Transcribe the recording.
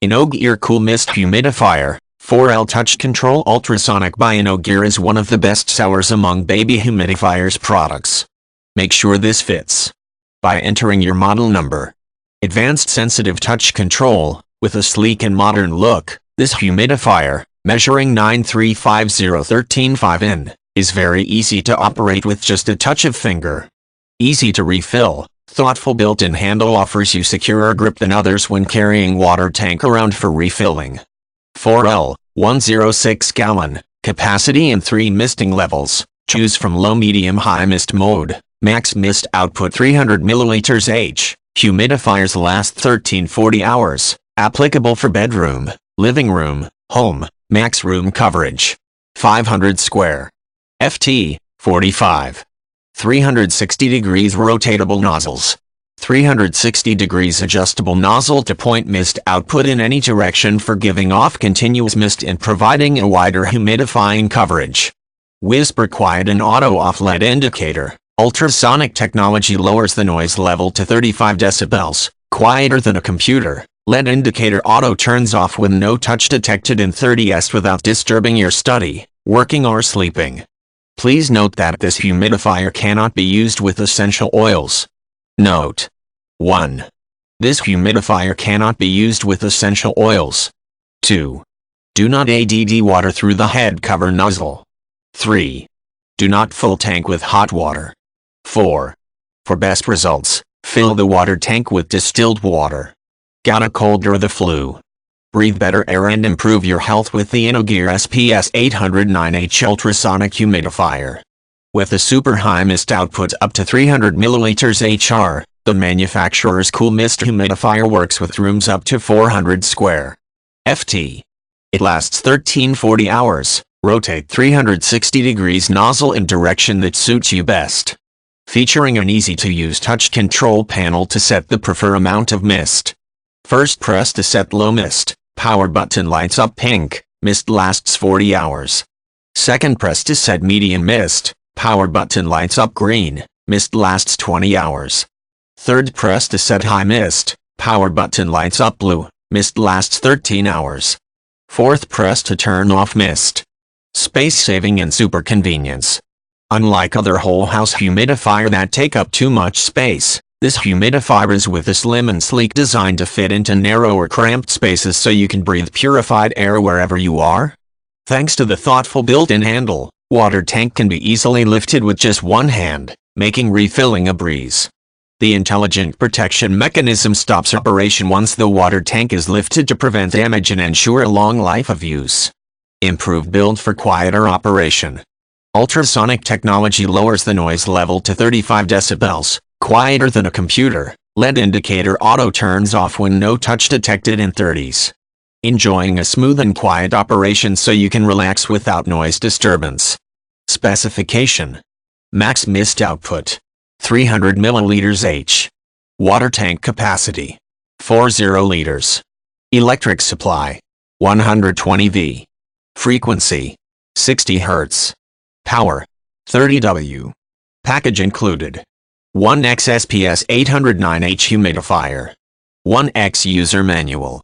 InnoGear Cool Mist Humidifier, 4L Touch Control Ultrasonic by InnoGear is one of the best sellers among baby humidifiers products. Make sure this fits by entering your model number. Advanced sensitive touch control, with a sleek and modern look, this humidifier, measuring 9350135 in, is very easy to operate with just a touch of finger. Easy to refill. Thoughtful built-in handle offers you securer grip than others when carrying water tank around for refilling. 4L, 106 gallon, capacity and 3 misting levels. Choose from low, medium, high mist mode. Max mist output 300 milliliters H. Humidifiers last 13-40 hours. Applicable for bedroom, living room, home. Max room coverage 500 square. FT 45. 360 degrees rotatable nozzles. 360 degrees adjustable nozzle to point mist output in any direction for giving off continuous mist and providing a wider humidifying coverage. Whisper quiet and auto off LED indicator. Ultrasonic technology lowers the noise level to 35 decibels, quieter than a computer. LED indicator auto turns off with no touch detected in 30s without disturbing your study, working or sleeping. Please note that this humidifier cannot be used with essential oils. Note 1. This humidifier cannot be used with essential oils. 2. Do not add water through the head cover nozzle. 3. Do not fill tank with hot water. 4. For best results, fill the water tank with distilled water. Got a cold or the flu? Breathe better air and improve your health with the InnoGear SPS 809H Ultrasonic Humidifier. With a super high mist output up to 300 milliliters HR, the manufacturer's Cool Mist Humidifier works with rooms up to 400 square. FT. It lasts 13-40 hours. Rotate 360 degrees nozzle in direction that suits you best. Featuring an easy-to-use touch control panel to set the preferred amount of mist. First press to set low mist. Power button lights up pink. Mist lasts 40 hours. Second press to set medium mist. Power button lights up green. Mist lasts 20 hours. Third press to set high mist. Power button lights up blue. Mist lasts 13 hours. Fourth press to turn off mist. Space saving and super convenience. Unlike other whole house humidifier that take up too much space, this humidifier is with a slim and sleek design to fit into narrow or cramped spaces so you can breathe purified air wherever you are. Thanks to the thoughtful built-in handle, water tank can be easily lifted with just one hand, making refilling a breeze. The intelligent protection mechanism stops operation once the water tank is lifted to prevent damage and ensure a long life of use. Improved build for quieter operation. Ultrasonic technology lowers the noise level to 35 decibels. Quieter than a computer. LED indicator auto turns off when no touch detected in 30s. Enjoying a smooth and quiet operation so you can relax without noise disturbance. Specification. Max mist output 300 milliliters H. Water tank capacity 40 liters. Electric supply 120 V. Frequency 60 Hz. Power 30 W. Package included 1X SPS 809H humidifier. 1X user manual.